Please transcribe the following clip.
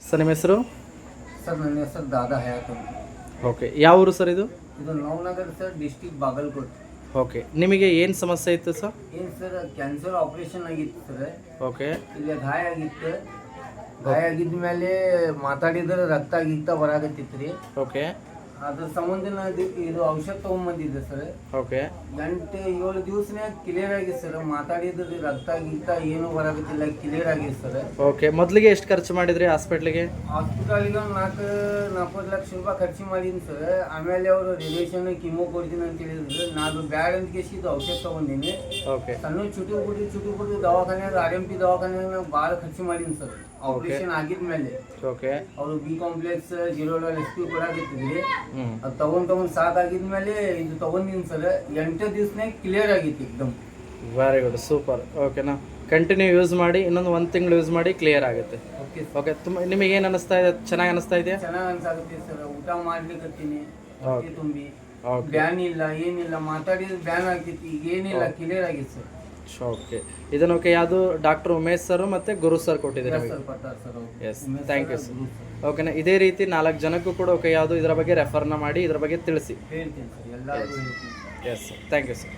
Sir ನಿಮ್ಮ ಹೆಸರು? Sir ನನ್ನ ಹೆಸರು ದಾದಾ ಹಯಾತ್ ಅಂತ. ಓಕೆ, ಯಾವ ಊರು ಸರ್ ಇದು? ಇದು Navanagar sir, district Bagalkot. Okay, ನಿಮಗೆ ಏನು ಸಮಸ್ಯೆ ಇತ್ತು ಸರ್? ಏನು ಸರ್, ಕ್ಯಾನ್ಸರ್ ಆಪ್ರೇಷನ್ ಆಗಿತ್ತು ಸರ್. ಓಕೆ. ಇಲ್ಲಿ ಗಾಯ ಆಗಿತ್ತು. ಗಾಯ ಆಗಿದ್ದ ಮೇಲೆ ಮಾತಾಡಿದ್ರೆ ರಕ್ತ ಗಿಕ್ತ ಬರಾಕತ್ತಿತ್ತು ರೀ. ಓಕೆ. ಅದ್ರ ಸಂಬಂಧ ಇದು ಔಷಧ ತೊಗೊಂಬಂದಿದ್ದೆ ಸರ್. ಓಕೆ. 7 ದಿವಸನೇ ಕ್ಲಿಯರ್ ಆಗಿದೆ ಸರ್. ಮಾತಾಡಿದ್ರೆ ರಕ್ತ ಗಿಕ್ತ ಏನು ಬರಾಕತ್ತಿಲ್ಲ, ಕ್ಲಿಯರ್ ಆಗಿದೆ ಸರ್. ಓಕೆ, ಮೊದಲಿಗೆ ಎಷ್ಟು ಖರ್ಚು ಮಾಡಿದ್ರಿ ಹಾಸ್ಪಿಟ್ಲಿಗೆ? ಹಾಸ್ಪಿಟಲ್ಗೆ 4-4 ಲಕ್ಷ ರೂಪಾಯಿ ಖರ್ಚು ಮಾಡಿದ್ದೀನಿ ಸರ್. ಆಮೇಲೆ ಅವರು ರಿಲೇಷನ್ ಕಿಮೋ ಕೊಡ್ತೀನಿ ಅಂತ ಹೇಳಿದ್ರು. ನಾನು ಬ್ಯಾಡ್ ಅಂತ ಕೇಸಿ ಇದು ಔಷಧ ತೊಗೊಂಡಿನಿ. ಓಕೆ. ಸಣ್ಣ ಚುಟಿ ಬಿಟ್ಟು ದವಾಖಾನ್ಯಾಗ RMP ದವಾಖಾನ್ಯಾಗ ನಾನು ಭಾಳ ಖರ್ಚು ಮಾಡೀನಿ ಸರ್. ಆಪರೇಷನ್ ಆಗಿದ್ಮೇಲೆ ಓಕೆ. ಅವರು B ಕಾಂಪ್ಲೆಕ್ಸ್ 0 SP ಕೊಡಾಕಿತ್ತಿದ್ರಿ. ಹ್ಞೂ. ಅದು ತಗೊಂಡು ಸಾಕಾಗಿದ್ಮೇಲೆ ಇದು ತೊಗೊಂಡಿನಿ ಸರ್. 8 ದಿವಸನೇ ಕ್ಲಿಯರ್ ಆಗಿತ್ತು ಎಕ್ದಮ್. Very good, super. ಓಕೆನಾ, ಕಂಟಿನ್ಯೂ ಯೂಸ್ ಮಾಡಿ, ಇನ್ನೊಂದು 1 ತಿಂಗಳು ಯೂಸ್ ಮಾಡಿ, ಕ್ಲಿಯರ್ ಆಗುತ್ತೆ. ಓಕೆ. ಓಕೆ, ತುಂಬ ನಿಮಗೆ ಏನು ಅನ್ನಿಸ್ತಾ ಇದೆ? ಚೆನ್ನಾಗಿ ಅನ್ನಿಸ್ತಾ ಇದೆಯಾ? ಚೆನ್ನಾಗಿ ಅನ್ಸಾಗುತ್ತೆ ಸರ್. ಊಟ ಮಾಡ್ಲಿಕ್ಕತ್ತೀನಿ ಓಕೆ. ತುಂಬಿ ಓಕೆ. ಬ್ಯಾನ್ ಇಲ್ಲ, ಏನಿಲ್ಲ. ಮಾತಾಡಿದ್ರೆ ಬ್ಯಾನ್ ಆಗ್ತಿತ್ತು, ಈಗ ಏನಿಲ್ಲ, ಕ್ಲಿಯರ್ ಆಗಿತ್ತು ಸರ್. ಓಕೆ, ಇದನ್ನು ಓಕೆ. ಯಾವುದು ಡಾಕ್ಟರ್ ಉಮೇಶ್ ಸರ್ ಮತ್ತು ಗುರು ಸರ್ ಕೊಟ್ಟಿದ್ದಾರೆ? ಸರ್ ಕೊಟ್ಟಾರೆ sir. Yes, thank you sir. ಓಕೆನಾ, ಇದೇ ರೀತಿ 4 ಜನಕ್ಕೂ ಕೂಡ ಓಕೆ ಯಾವುದು ಇದರ ಬಗ್ಗೆ ರೆಫರ್ನ ಮಾಡಿ ಇದರ ಬಗ್ಗೆ ತಿಳಿಸಿ. ಹೇಳ್ತೀನಿ ಸರ್, ಎಲ್ಲರಿಗೂ ಹೇಳ್ತೀನಿ. Yes sir, thank you sir.